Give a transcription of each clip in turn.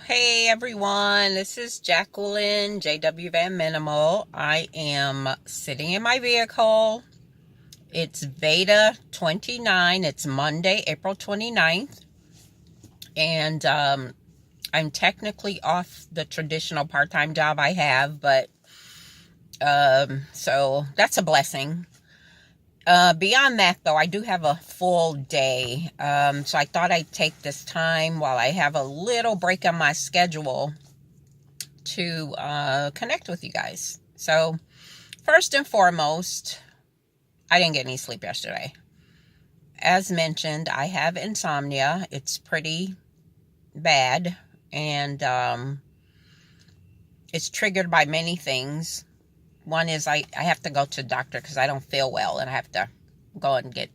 Hey everyone, this is Jacqueline, JW Van Minimal. I am sitting in my vehicle. It's VEDA 29. It's Monday, April 29th. And I'm technically off the traditional part-time job I have, but so that's a blessing. Beyond that, though, I do have a full day. So I thought I'd take this time while I have a little break on my schedule to connect with you guys. So, first and foremost, I didn't get any sleep yesterday. As mentioned, I have insomnia. It's pretty bad, and it's triggered by many things. One is I have to go to the doctor because I don't feel well, and I have to go and get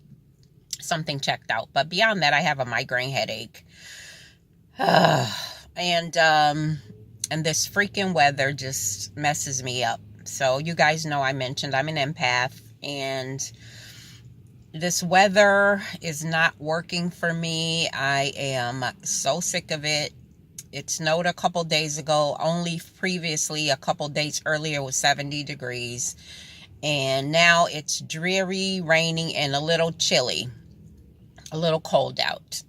something checked out. But beyond that, I have a migraine headache. And this freaking weather just messes me up. So you guys know I mentioned I'm an empath, and this weather is not working for me. I am so sick of it. It snowed a couple days ago. Only previously, a couple days earlier, was 70 degrees. And now it's dreary, raining, and a little chilly. A little cold out.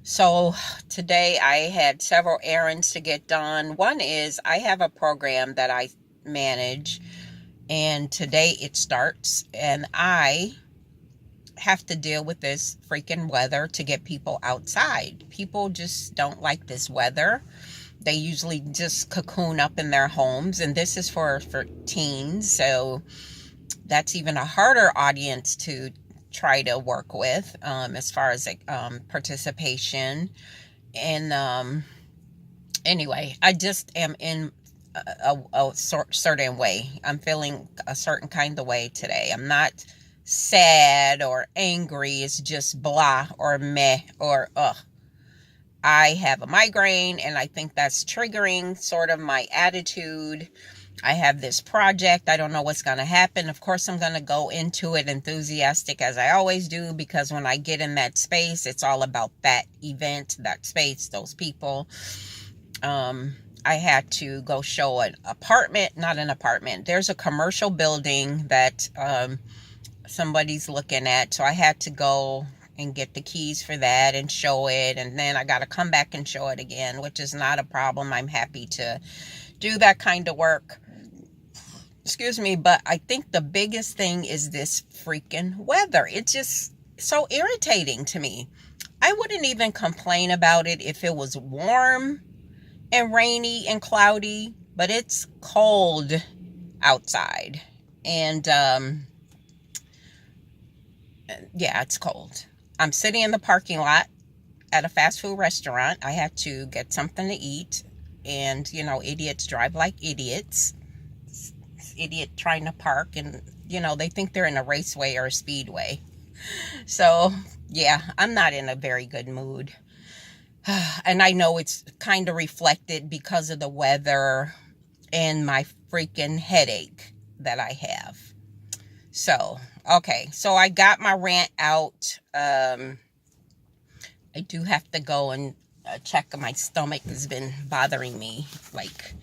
So today I had several errands to get done. One is I have a program that I manage, and today it starts, and I have to deal with this freaking weather to get people outside. People just don't like this weather. They usually just cocoon up in their homes, and this is for teens, so that's even a harder audience to try to work with as far as participation. And anyway, I just am in a certain way. I'm feeling a certain kind of way today. I'm not sad or angry. It's just blah or meh or ugh. I have a migraine, and I think that's triggering sort of my attitude. I have this project. I don't know what's going to happen. Of course, I'm going to go into it enthusiastic as I always do, because when I get in that space, it's all about that event, that space, those people. I had to go show an apartment, not an apartment. There's a commercial building that somebody's looking at, so I had to go and get the keys for that and show it, and then I got to come back and show it again, which is not a problem. I'm happy to do that kind of work. Excuse me, but I think the biggest thing is this freaking weather. It's just so irritating to me. I wouldn't even complain about it if it was warm and rainy and cloudy, but it's cold outside, and yeah, it's cold. I'm sitting in the parking lot at a fast food restaurant. I had to get something to eat. And, you know, idiots drive like idiots. Idiot trying to park, and, you know, they think they're in a raceway or a speedway. So, yeah, I'm not in a very good mood. And I know it's kind of reflected because of the weather and my freaking headache that I have. So, okay, so I got my rant out. I do have to go and check. My stomach has been bothering me, like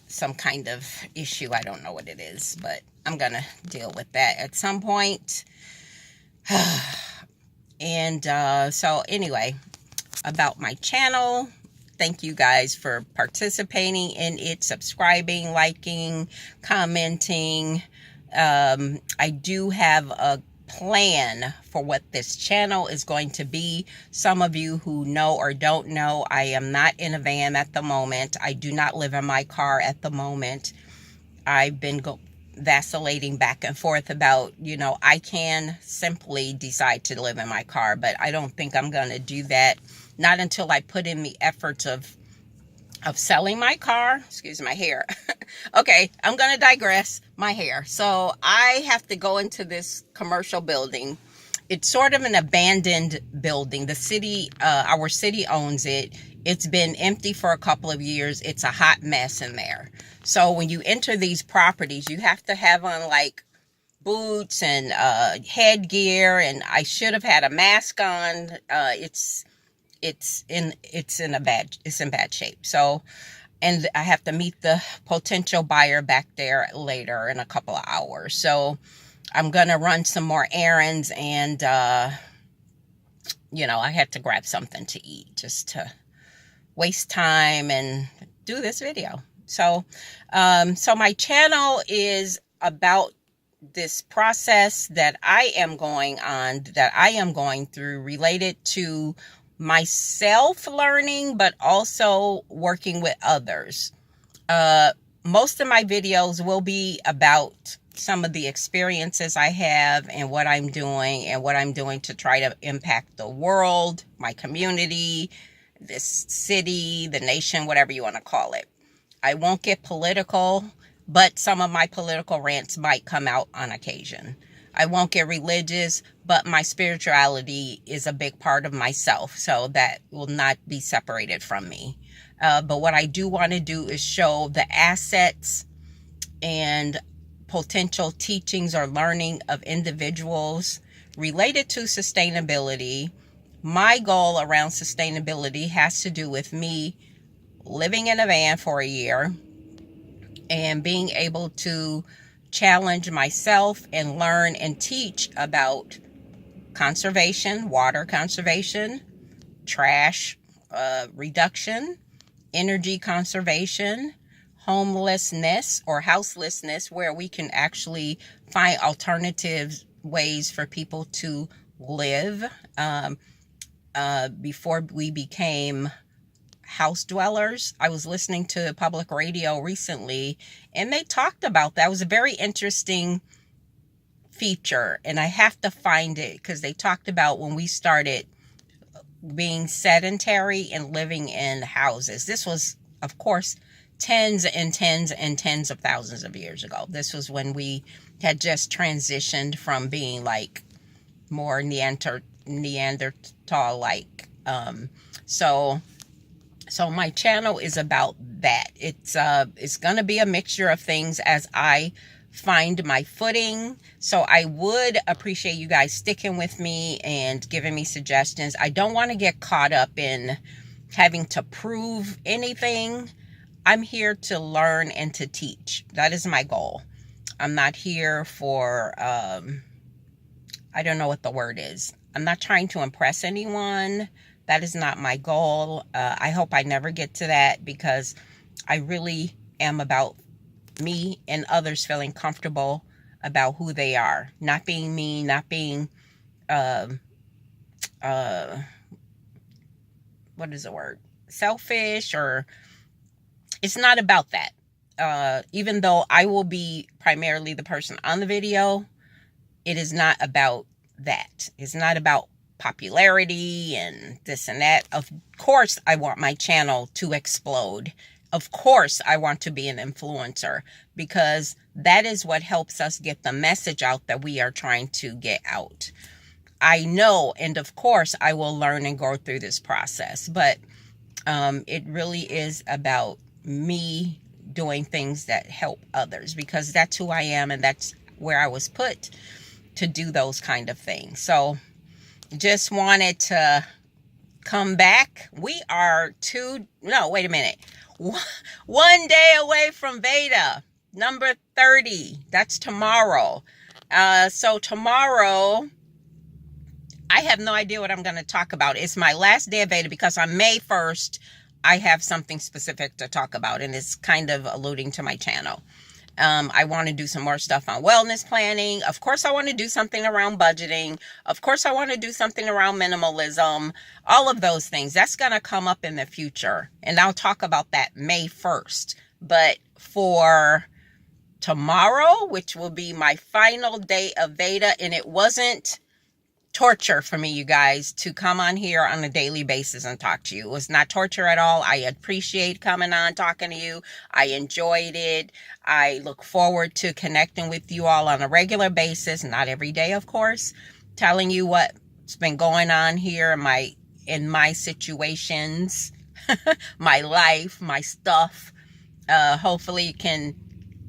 some kind of issue. I don't know what it is, but I'm going to deal with that at some point. And so anyway, about my channel, thank you guys for participating in it, subscribing, liking, commenting. I do have a plan for what this channel is going to be. Some of you who know or don't know, I am not in a van at the moment. I do not live in my car at the moment. I've been vacillating back and forth about, you know, I can simply decide to live in my car, but I don't think I'm going to do that. Not until I put in the efforts of selling my car. Excuse my hair. Okay, I'm going to digress. My hair. So I have to go into this commercial building. It's sort of an abandoned building. The city, our city owns it. It's been empty for a couple of years. It's a hot mess in there. So when you enter these properties, you have to have on like boots and headgear, and I should have had a mask on. it's in bad shape. So, and I have to meet the potential buyer back there later in a couple of hours. So I'm going to run some more errands, and, you know, I had to grab something to eat just to waste time and do this video. So, so my channel is about this process that I am going through, related to myself learning, but also working with others. Most of my videos will be about some of the experiences I have and what I'm doing to try to impact the world, my community, this city, the nation, whatever you want to call it. I won't get political, but some of my political rants might come out on occasion. I won't get religious, but my spirituality is a big part of myself, so that will not be separated from me. But what I do want to do is show the assets and potential teachings or learning of individuals related to sustainability. My goal around sustainability has to do with me living in a van for a year and being able to challenge myself and learn and teach about conservation, water conservation, trash reduction, energy conservation, homelessness or houselessness, where we can actually find alternative ways for people to live. Before we became house dwellers, I was listening to public radio recently, and they talked about that. It was a very interesting feature, and I have to find it, because they talked about when we started being sedentary and living in houses. This was, of course, tens and tens and tens of thousands of years ago. This was when we had just transitioned from being like more Neanderthal-like. So my channel is about that. It's going to be a mixture of things as I find my footing. So I would appreciate you guys sticking with me and giving me suggestions. I don't want to get caught up in having to prove anything. I'm here to learn and to teach. That is my goal. I'm not here for, I don't know what the word is. I'm not trying to impress anyone. That is not my goal. I hope I never get to that, because I really am about me and others feeling comfortable about who they are. Not being mean, not being, what is the word? Selfish, or it's not about that. Even though I will be primarily the person on the video, it is not about that. It's not about popularity and this and that. Of course, I want my channel to explode. Of course, I want to be an influencer, because that is what helps us get the message out that we are trying to get out. I know, and of course, I will learn and go through this process, but it really is about me doing things that help others, because that's who I am, and that's where I was put to do those kind of things. So just wanted to come back. We are one day away from VEDA, number 30. That's tomorrow. So tomorrow, I have no idea what I'm going to talk about. It's my last day of VEDA, because on May 1st, I have something specific to talk about, and it's kind of alluding to my channel. I want to do some more stuff on wellness planning. Of course, I want to do something around budgeting. Of course, I want to do something around minimalism. All of those things. That's going to come up in the future. And I'll talk about that May 1st. But for tomorrow, which will be my final day of VEDA, and it wasn't torture for me, you guys, to come on here on a daily basis and talk to you. It was not torture at all. I appreciate coming on, talking to you. I enjoyed it. I look forward to connecting with you all on a regular basis, not every day, of course, telling you what's been going on here in my situations, my life, my stuff. Hopefully it can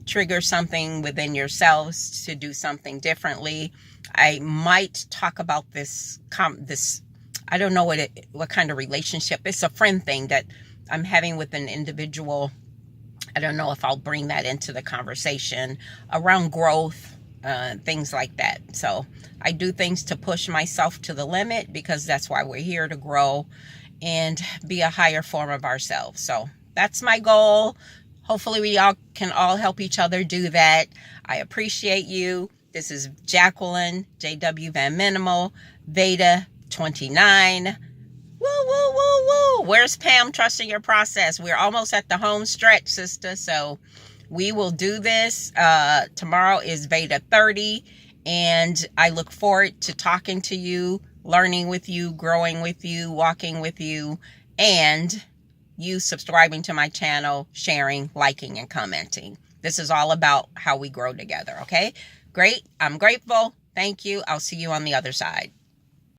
trigger something within yourselves to do something differently. I might talk about this I don't know what kind of relationship. It's a friend thing that I'm having with an individual. I don't know if I'll bring that into the conversation around growth, things like that. So I do things to push myself to the limit because that's why we're here, to grow and be a higher form of ourselves. So that's my goal. Hopefully we all can help each other do that. I appreciate you. This is Jacqueline, J.W. Van Minimal, VEDA 29. Woo, woo, woo, woo. Where's Pam? Trusting your process. We're almost at the home stretch, sister. So we will do this. Tomorrow is VEDA 30. And I look forward to talking to you, learning with you, growing with you, walking with you, and you subscribing to my channel, sharing, liking, and commenting. This is all about how we grow together, okay? Great. I'm grateful. Thank you. I'll see you on the other side.